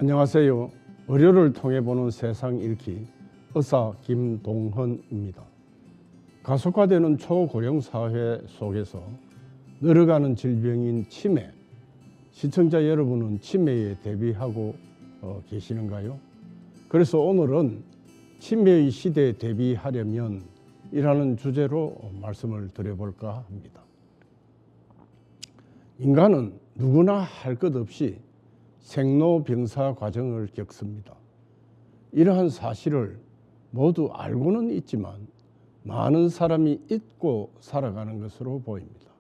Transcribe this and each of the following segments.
안녕하세요. 의료를 통해 보는 세상 읽기 의사 김동헌입니다. 가속화되는 초고령 사회 속에서 늘어가는 질병인 치매, 시청자 여러분은 치매에 대비하고 계시는가요? 그래서 오늘은 치매의 시대에 대비하려면 이라는 주제로 말씀을 드려볼까 합니다. 인간은 누구나 할 것 없이 생로병사 과정을 겪습니다. 이러한 사실을 모두 알고는 있지만 많은 사람이 잊고 살아가는 것으로 보입니다.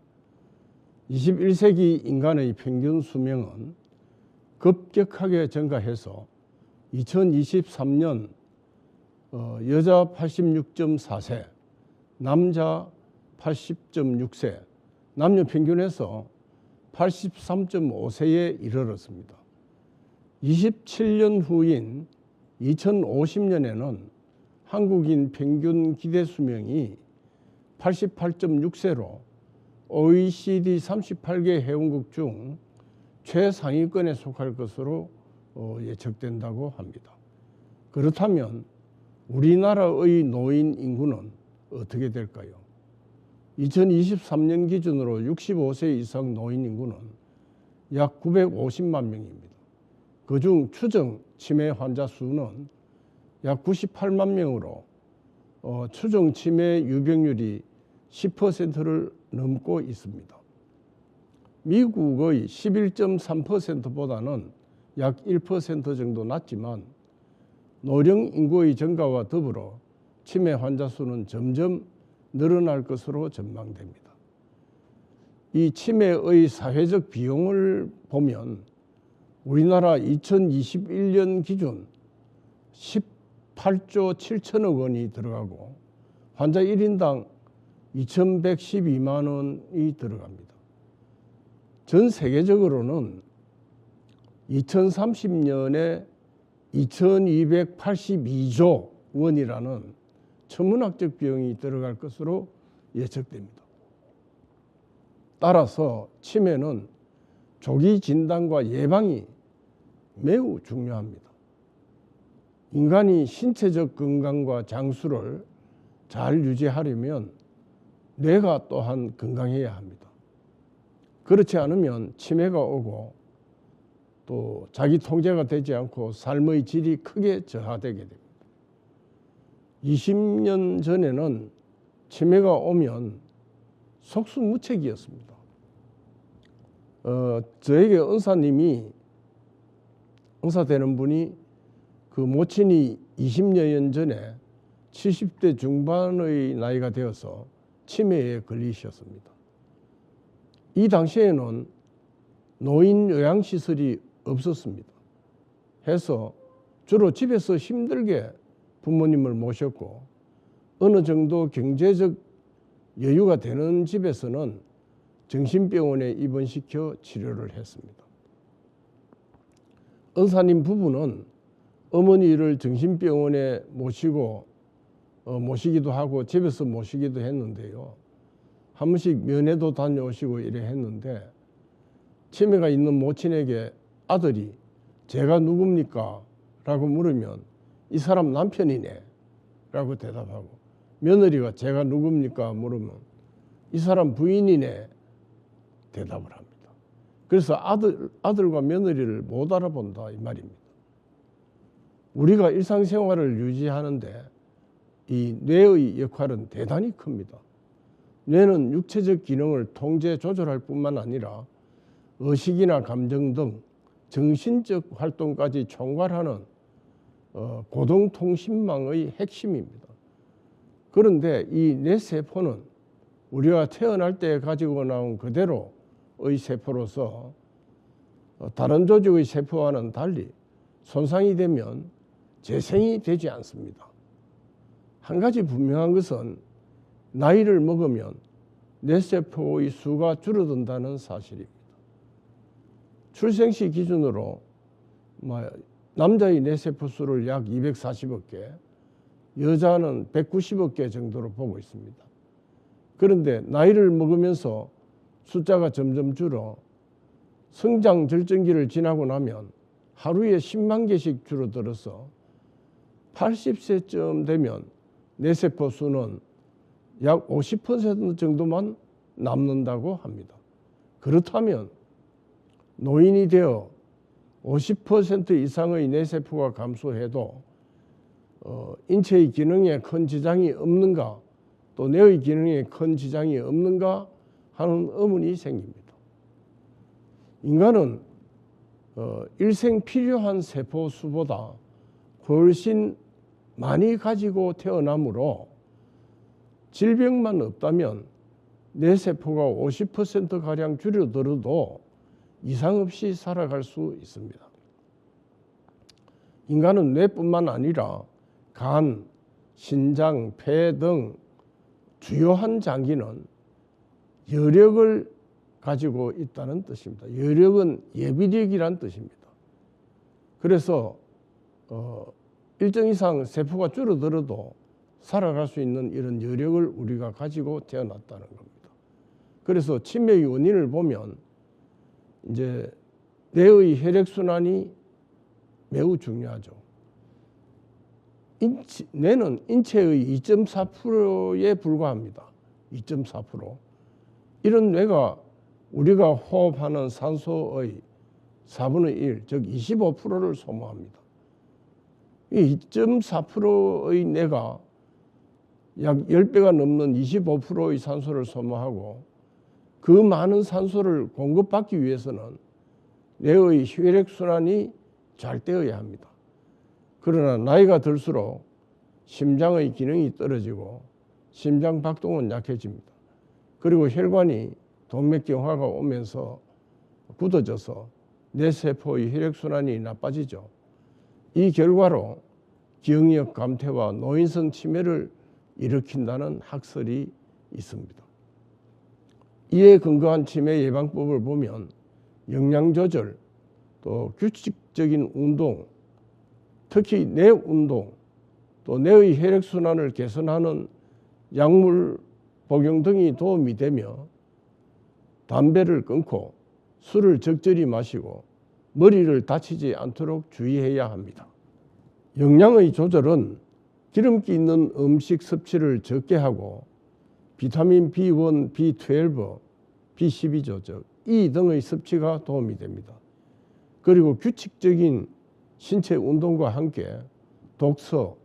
21세기 인간의 평균 수명은 급격하게 증가해서 2023년 여자 86.4세, 남자 80.6세, 남녀 평균에서 83.5세에 이르렀습니다. 27년 후인 2050년에는 한국인 평균 기대 수명이 88.6세로 OECD 38개 회원국 중 최상위권에 속할 것으로 예측된다고 합니다. 그렇다면 우리나라의 노인 인구는 어떻게 될까요? 2023년 기준으로 65세 이상 노인 인구는 약 950만 명입니다. 그중 추정 치매 환자 수는 약 98만 명으로 추정 치매 유병률이 10%를 넘고 있습니다. 미국의 11.3%보다는 약 1% 정도 낮지만 노령 인구의 증가와 더불어 치매 환자 수는 점점 늘어날 것으로 전망됩니다. 이 치매의 사회적 비용을 보면 우리나라 2021년 기준 18조 7천억 원이 들어가고 환자 1인당 2,112만 원이 들어갑니다. 전 세계적으로는 2030년에 2,282조 원이라는 천문학적 비용이 들어갈 것으로 예측됩니다. 따라서 치매는 조기 진단과 예방이 매우 중요합니다. 인간이 신체적 건강과 장수를 잘 유지하려면 뇌가 또한 건강해야 합니다. 그렇지 않으면 치매가 오고 또 자기 통제가 되지 않고 삶의 질이 크게 저하되게 됩니다. 20년 전에는 치매가 오면 속수무책이었습니다. 저에게 의사 되는 분이 그 모친이 20년 전에 70대 중반의 나이가 되어서 치매에 걸리셨습니다. 이 당시에는 노인 요양시설이 없었습니다. 해서 주로 집에서 힘들게 부모님을 모셨고 어느 정도 경제적 여유가 되는 집에서는 정신병원에 입원시켜 치료를 했습니다. 은사님 부부는 어머니를 정신병원에 모시기도 하고 집에서 모시기도 했는데요. 한 번씩 면회도 다녀오시고 이래 했는데 치매가 있는 모친에게 아들이 제가 누굽니까? 라고 물으면 이 사람 남편이네 라고 대답하고 며느리가 제가 누굽니까? 물으면 이 사람 부인이네 대답을 합니다. 그래서 아들과 며느리를 못 알아본다 이 말입니다. 우리가 일상생활을 유지하는데 이 뇌의 역할은 대단히 큽니다. 뇌는 육체적 기능을 통제 조절할 뿐만 아니라 의식이나 감정 등 정신적 활동까지 총괄하는 고동통신망의 핵심입니다. 그런데 이 뇌세포는 우리가 태어날 때 가지고 나온 그대로의 세포로서 다른 조직의 세포와는 달리 손상이 되면 재생이 되지 않습니다. 한 가지 분명한 것은 나이를 먹으면 뇌세포의 수가 줄어든다는 사실입니다. 출생시 기준으로 남자의 뇌세포 수를 약 240억 개, 여자는 190억 개 정도로 보고 있습니다. 그런데 나이를 먹으면서 숫자가 점점 줄어 성장 절정기를 지나고 나면 하루에 10만 개씩 줄어들어서 80세쯤 되면 뇌세포 수는 약 50% 정도만 남는다고 합니다. 그렇다면 노인이 되어 50% 이상의 뇌세포가 감소해도 인체의 기능에 큰 지장이 없는가, 또 뇌의 기능에 큰 지장이 없는가 하는 의문이 생깁니다. 인간은 일생 필요한 세포 수보다 훨씬 많이 가지고 태어나므로 질병만 없다면 뇌세포가 50%가량 줄어들어도 이상 없이 살아갈 수 있습니다. 인간은 뇌뿐만 아니라 간, 신장, 폐 등 주요한 장기는 여력을 가지고 있다는 뜻입니다. 여력은 예비력이란 뜻입니다. 그래서 일정 이상 세포가 줄어들어도 살아갈 수 있는 이런 여력을 우리가 가지고 태어났다는 겁니다. 그래서 치매의 원인을 보면 이제 뇌의 혈액순환이 매우 중요하죠. 뇌는 인체의 2.4%에 불과합니다. 2.4%. 이런 뇌가 우리가 호흡하는 산소의 4분의 1, 즉 25%를 소모합니다. 이 2.4%의 뇌가 약 10배가 넘는 25%의 산소를 소모하고 그 많은 산소를 공급받기 위해서는 뇌의 혈액순환이 잘 되어야 합니다. 그러나 나이가 들수록 심장의 기능이 떨어지고 심장 박동은 약해집니다. 그리고 혈관이 동맥경화가 오면서 굳어져서 뇌세포의 혈액순환이 나빠지죠. 이 결과로 기억력 감퇴와 노인성 치매를 일으킨다는 학설이 있습니다. 이에 근거한 치매 예방법을 보면 영양 조절, 또 규칙적인 운동, 특히 뇌 운동, 또 뇌의 혈액순환을 개선하는 약물 복용 등이 도움이 되며 담배를 끊고 술을 적절히 마시고 머리를 다치지 않도록 주의해야 합니다. 영양의 조절은 기름기 있는 음식 섭취를 적게 하고 비타민 B1, B12, B12죠. 즉 E 등의 섭취가 도움이 됩니다. 그리고 규칙적인 신체 운동과 함께 독서,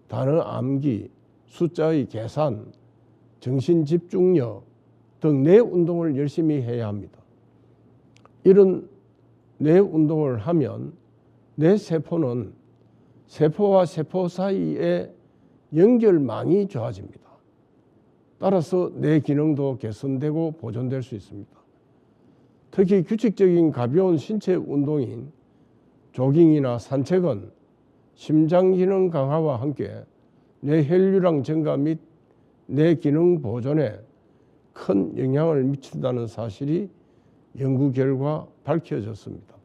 단어 암기, 숫자의 계산, 정신 집중력 등 뇌 운동을 열심히 해야 합니다. 이런 뇌 운동을 하면 뇌 세포는 세포와 세포 사이의 연결망이 좋아집니다. 따라서 뇌 기능도 개선되고 보존될 수 있습니다. 특히 규칙적인 가벼운 신체 운동인 조깅이나 산책은 심장 기능 강화와 함께 뇌 혈류량 증가 및 뇌 기능 보존에 큰 영향을 미친다는 사실이 연구 결과 밝혀졌습니다.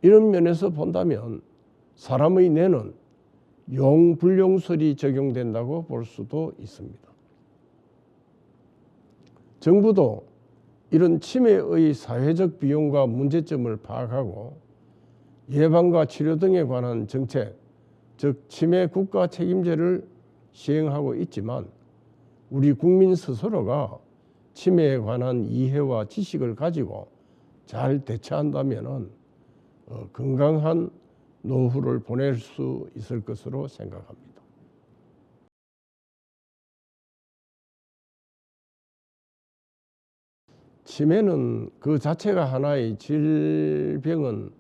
이런 면에서 본다면 사람의 뇌는 용불용설이 적용된다고 볼 수도 있습니다. 정부도 이런 치매의 사회적 비용과 문제점을 파악하고 예방과 치료 등에 관한 정책, 즉 치매 국가 책임제를 시행하고 있지만 우리 국민 스스로가 치매에 관한 이해와 지식을 가지고 잘 대처한다면 건강한 노후를 보낼 수 있을 것으로 생각합니다. 치매는 그 자체가 하나의 질병은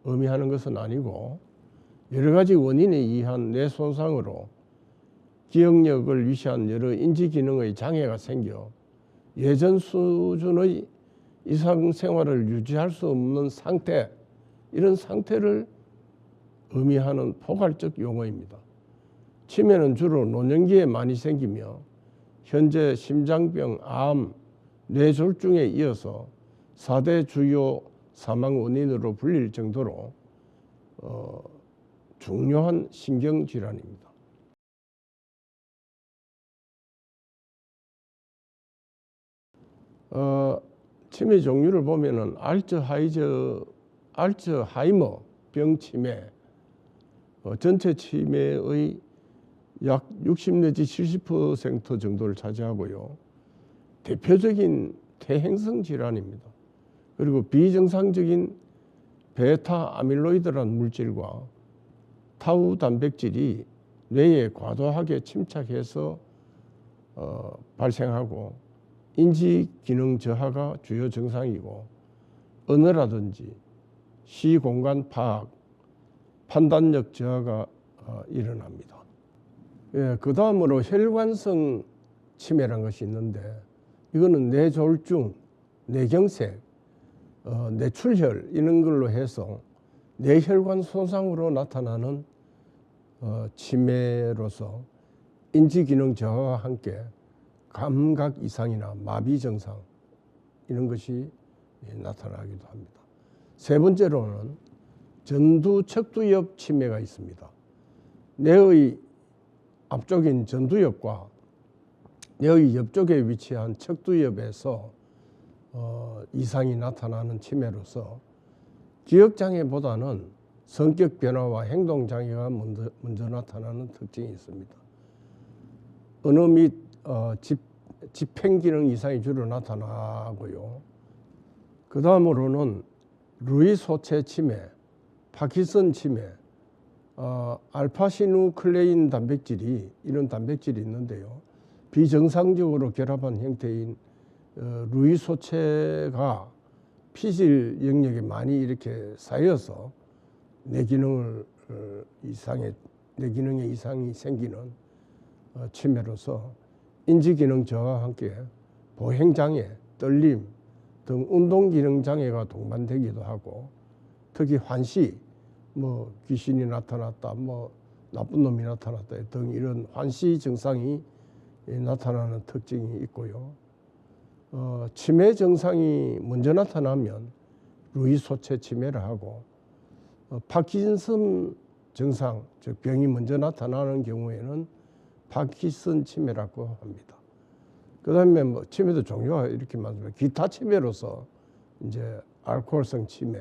의미하는 것은 아니고 여러 가지 원인에 의한 뇌 손상으로 기억력을 위시한 여러 인지 기능의 장애가 생겨 예전 수준의 일상생활을 유지할 수 없는 상태, 이런 상태를 의미하는 포괄적 용어입니다. 치매는 주로 노년기에 많이 생기며 현재 심장병, 암, 뇌졸중에 이어서 4대 주요 사망 원인으로 불릴 정도로 중요한 신경질환입니다. 치매 종류를 보면은 알츠하이머, 병 치매, 전체 치매의 약 60 내지 70% 정도를 차지하고요. 대표적인 퇴행성 질환입니다. 그리고 비정상적인 베타 아밀로이드라는 물질과 타우 단백질이 뇌에 과도하게 침착해서 발생하고 인지 기능 저하가 주요 증상이고 언어라든지 시공간 파악, 판단력 저하가 일어납니다. 예, 그 다음으로 혈관성 치매란 것이 있는데 이거는 뇌졸중, 뇌경색, 뇌출혈 이런 걸로 해서 뇌혈관 손상으로 나타나는 치매로서 인지기능 저하와 함께 감각 이상이나 마비 증상 이런 것이 나타나기도 합니다. 세 번째로는 전두척두엽 치매가 있습니다. 뇌의 앞쪽인 전두엽과 뇌의 옆쪽에 위치한 척두엽에서 이상이 나타나는 치매로서 기억장애보다는 성격 변화와 행동장애가 먼저 나타나는 특징이 있습니다. 언어 및 집행기능 이상이 주로 나타나고요. 그 다음으로는 루이소체 치매, 파킨슨 치매, 알파시누클레인 단백질이 이런 단백질이 있는데요. 비정상적으로 결합한 형태인 루이소체가 피질 영역에 많이 이렇게 쌓여서 뇌 기능에 이상이 생기는 치매로서 인지기능 저하와 함께 보행장애, 떨림 등 운동기능장애가 동반되기도 하고 특히 환시, 귀신이 나타났다, 나쁜 놈이 나타났다 등 이런 환시 증상이 나타나는 특징이 있고요. 치매 증상이 먼저 나타나면 루이소체 치매를 하고 파킨슨 증상, 즉 병이 먼저 나타나는 경우에는 파킨슨 치매라고 합니다. 그 다음에 치매도 종류가 이렇게 많습니다. 기타 치매로서 이제 알코올성 치매,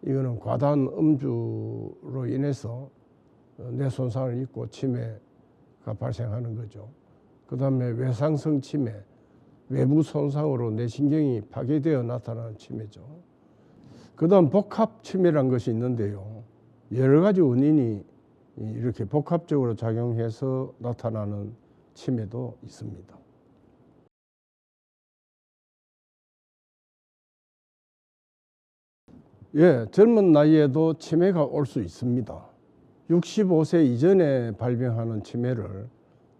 이거는 과다한 음주로 인해서 뇌 손상을 입고 치매가 발생하는 거죠. 그 다음에 외상성 치매, 외부 손상으로 뇌신경이 파괴되어 나타나는 치매죠. 그 다음 복합 치매란 것이 있는데요. 여러 가지 원인이 이렇게 복합적으로 작용해서 나타나는 치매도 있습니다. 예, 젊은 나이에도 치매가 올 수 있습니다. 65세 이전에 발병하는 치매를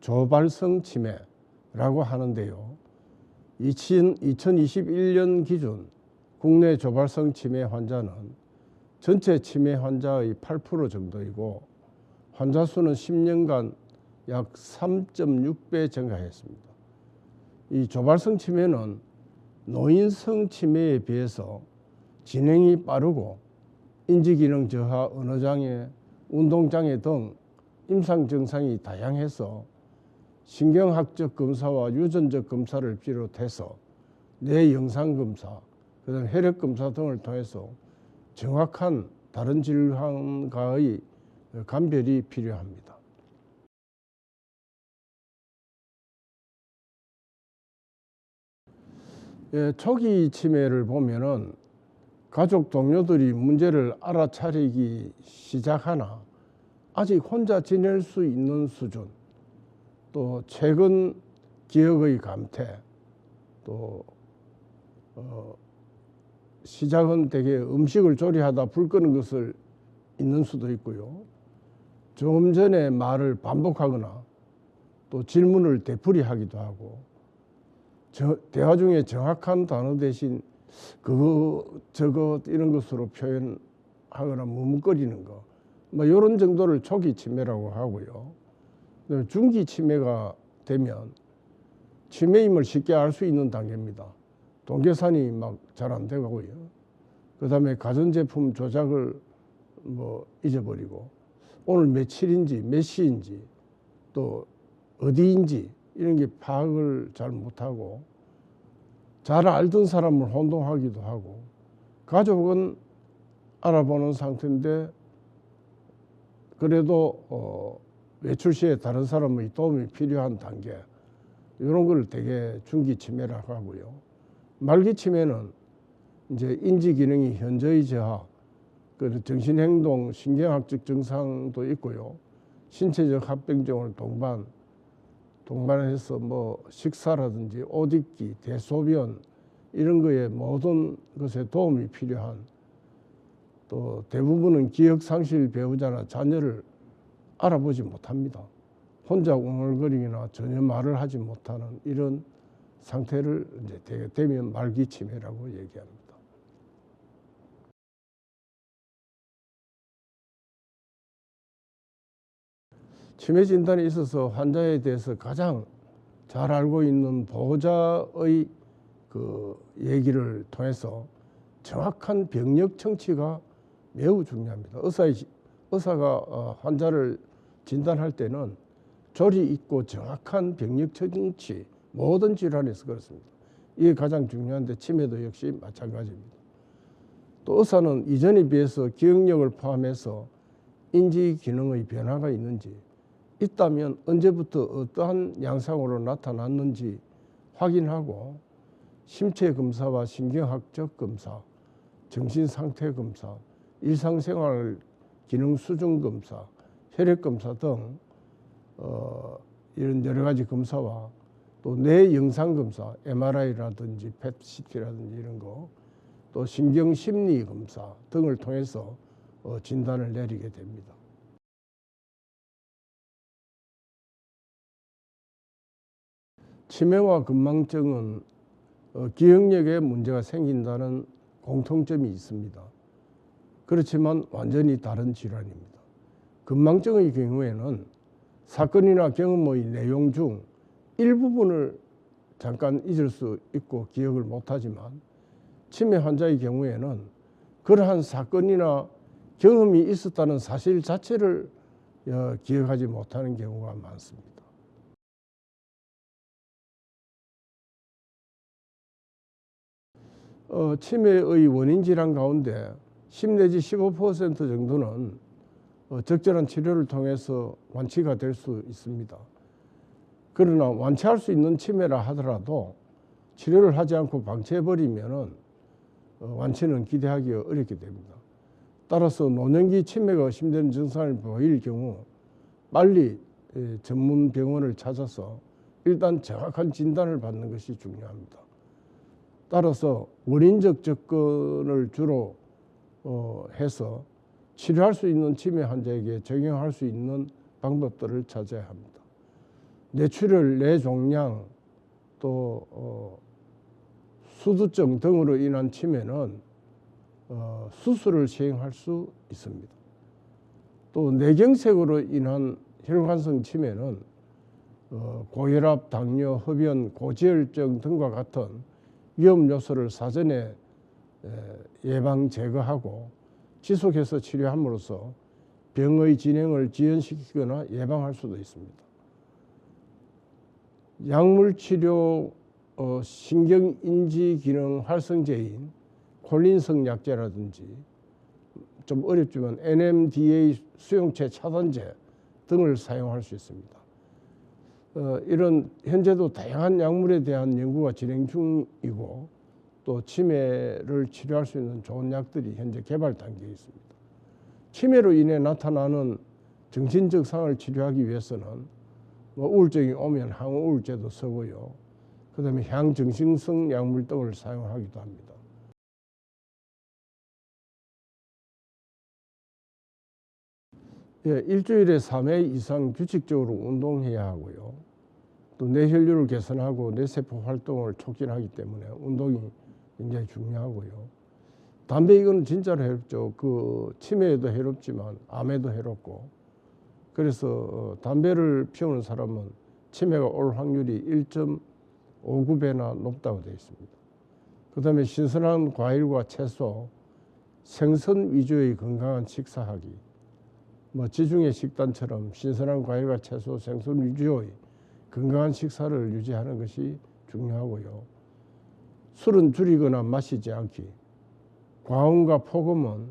조발성 치매라고 하는데요. 2021년 기준 국내 조발성 치매 환자는 전체 치매 환자의 8% 정도이고 환자 수는 10년간 약 3.6배 증가했습니다. 이 조발성 치매는 노인성 치매에 비해서 진행이 빠르고 인지기능 저하, 언어장애, 운동장애 등 임상 증상이 다양해서 신경학적 검사와 유전적 검사를 비롯해서 뇌 영상검사, 그다음 혈액검사 등을 통해서 정확한 다른 질환과의 감별이 필요합니다. 예, 초기 치매를 보면은 가족 동료들이 문제를 알아차리기 시작하나 아직 혼자 지낼 수 있는 수준, 또 최근 기억의 감퇴, 또 시작은 되게 음식을 조리하다 불 끄는 것을 있는 수도 있고요. 조금 전에 말을 반복하거나 또 질문을 되풀이하기도 하고 대화 중에 정확한 단어 대신 그거 저거 이런 것으로 표현하거나 머뭇거리는 거 이런 정도를 초기 치매라고 하고요. 중기 치매가 되면 치매임을 쉽게 알 수 있는 단계입니다. 동계산이 막 잘 안 되고요. 그 다음에 가전제품 조작을 잊어버리고 오늘 며칠인지 몇 시인지 또 어디인지 이런 게 파악을 잘 못하고 잘 알던 사람을 혼동하기도 하고 가족은 알아보는 상태인데 그래도 외출 시에 다른 사람의 도움이 필요한 단계, 이런 걸 되게 중기 치매라고 하고요. 말기 치매는 이제 인지 기능이 현저히 저하, 그 정신행동, 신경학적 증상도 있고요. 신체적 합병증을 동반해서 뭐 식사라든지 옷 입기, 대소변 이런 거에 모든 것에 도움이 필요한, 또 대부분은 기억 상실 배우자나 자녀를 알아보지 못합니다. 혼자 웅얼거리거나 전혀 말을 하지 못하는 이런 상태를 이제 되면 말기 치매라고 얘기합니다. 치매 진단에 있어서 환자에 대해서 가장 잘 알고 있는 보호자의 그 얘기를 통해서 정확한 병력 청취가 매우 중요합니다. 의사가 환자를 진단할 때는 조리 있고 정확한 병력 청취, 모든 질환에서 그렇습니다. 이게 가장 중요한데 치매도 역시 마찬가지입니다. 또 의사는 이전에 비해서 기억력을 포함해서 인지 기능의 변화가 있는지, 있다면 언제부터 어떠한 양상으로 나타났는지 확인하고 심체 검사와 신경학적 검사, 정신상태 검사, 일상생활 기능 수준 검사, 혈액 검사 등 이런 여러 가지 검사와 또 뇌 영상 검사, MRI라든지 PET-CT라든지 이런 거, 또 신경 심리 검사 등을 통해서 진단을 내리게 됩니다. 치매와 건망증은 기억력에 문제가 생긴다는 공통점이 있습니다. 그렇지만 완전히 다른 질환입니다. 건망증의 경우에는 사건이나 경험의 내용 중 일부분을 잠깐 잊을 수 있고 기억을 못하지만, 치매 환자의 경우에는 그러한 사건이나 경험이 있었다는 사실 자체를 기억하지 못하는 경우가 많습니다. 치매의 원인 질환 가운데 10 내지 15% 정도는 적절한 치료를 통해서 완치가 될 수 있습니다. 그러나 완치할 수 있는 치매라 하더라도 치료를 하지 않고 방치해버리면 완치는 기대하기 어렵게 됩니다. 따라서 노년기 치매가 의심되는 증상을 보일 경우 빨리 전문 병원을 찾아서 일단 정확한 진단을 받는 것이 중요합니다. 따라서 원인적 접근을 주로 해서 치료할 수 있는 치매 환자에게 적용할 수 있는 방법들을 찾아야 합니다. 뇌출혈, 뇌종양, 또 수두증 등으로 인한 치매는 수술을 시행할 수 있습니다. 또 뇌경색으로 인한 혈관성 치매는 고혈압, 당뇨, 흡연, 고지혈증 등과 같은 위험 요소를 사전에 예방 제거하고 지속해서 치료함으로써 병의 진행을 지연시키거나 예방할 수도 있습니다. 약물치료 신경인지기능 활성제인 콜린성 약제라든지 좀 어렵지만 NMDA 수용체 차단제 등을 사용할 수 있습니다. 이런 현재도 다양한 약물에 대한 연구가 진행 중이고 또 치매를 치료할 수 있는 좋은 약들이 현재 개발 단계에 있습니다. 치매로 인해 나타나는 정신적 상을 치료하기 위해서는 우울증이 오면 항우울제도 쓰고요. 그 다음에 향정신성 약물 등을 사용하기도 합니다. 일주일에 3회 이상 규칙적으로 운동해야 하고요. 또 뇌혈류를 개선하고 뇌세포 활동을 촉진하기 때문에 운동이 굉장히 중요하고요. 담배 이거는 진짜로 해롭죠. 그 치매에도 해롭지만 암에도 해롭고, 그래서 담배를 피우는 사람은 치매가 올 확률이 1.59배나 높다고 되어 있습니다. 그 다음에 신선한 과일과 채소, 생선 위주의 건강한 식사하기, 지중해 식단처럼 신선한 과일과 채소, 생선 위주의 건강한 식사를 유지하는 것이 중요하고요. 술은 줄이거나 마시지 않기, 과음과 폭음은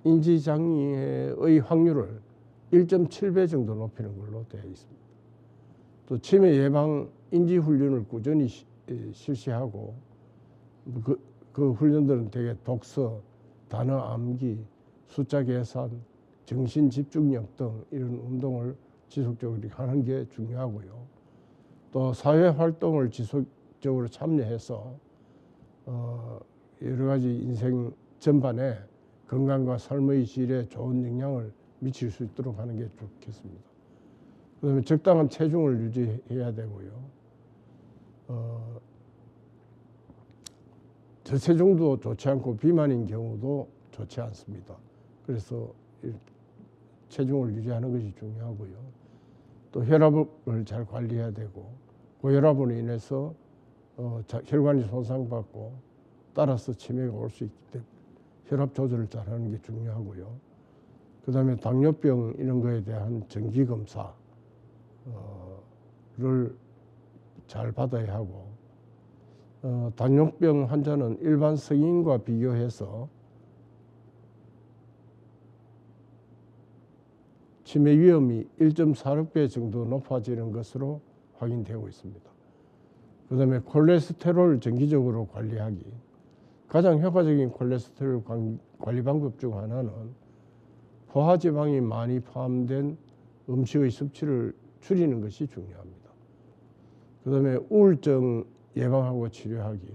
인지장애의 확률을 1.7배 정도 높이는 걸로 되어 있습니다. 또 치매 예방 인지훈련을 꾸준히 실시하고 그 훈련들은 대개 독서, 단어 암기, 숫자 계산, 정신 집중력 등 이런 운동을 지속적으로 하는 게 중요하고요. 또 사회 활동을 지속적으로 참여해서 여러 가지 인생 전반에 건강과 삶의 질에 좋은 영향을 미칠 수 있도록 하는 게 좋겠습니다. 그다음에 적당한 체중을 유지해야 되고요. 저체중도 좋지 않고 비만인 경우도 좋지 않습니다. 그래서 체중을 유지하는 것이 중요하고요. 또 혈압을 잘 관리해야 되고 고혈압으로 인해서 혈관이 손상받고 따라서 치매가 올 수 있기 때문에 혈압 조절을 잘 하는 게 중요하고요. 그 다음에 당뇨병 이런 거에 대한 정기검사를 잘 받아야 하고 당뇨병 환자는 일반 성인과 비교해서 치매 위험이 1.46배 정도 높아지는 것으로 확인되고 있습니다. 그 다음에 콜레스테롤 정기적으로 관리하기. 가장 효과적인 콜레스테롤 관리 방법 중 하나는 포화지방이 많이 포함된 음식의 섭취를 줄이는 것이 중요합니다. 그 다음에 우울증 예방하고 치료하기.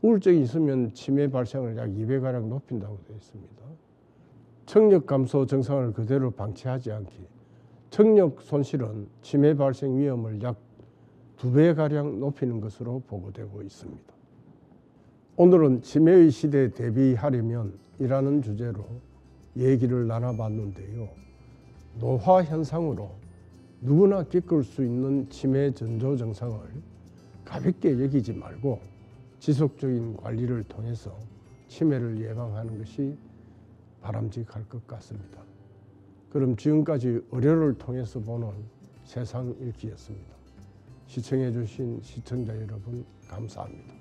우울증이 있으면 치매 발생을 약 2배가량 높인다고 되어 있습니다. 청력 감소 증상을 그대로 방치하지 않기. 청력 손실은 치매 발생 위험을 약 2배가량 높이는 것으로 보고되고 있습니다. 오늘은 치매의 시대에 대비하려면 이라는 주제로 얘기를 나눠봤는데요. 노화 현상으로 누구나 겪을 수 있는 치매 전조 증상을 가볍게 여기지 말고 지속적인 관리를 통해서 치매를 예방하는 것이 바람직할 것 같습니다. 그럼 지금까지 의료를 통해서 보는 세상 읽기였습니다. 시청해 주신 시청자 여러분 감사합니다.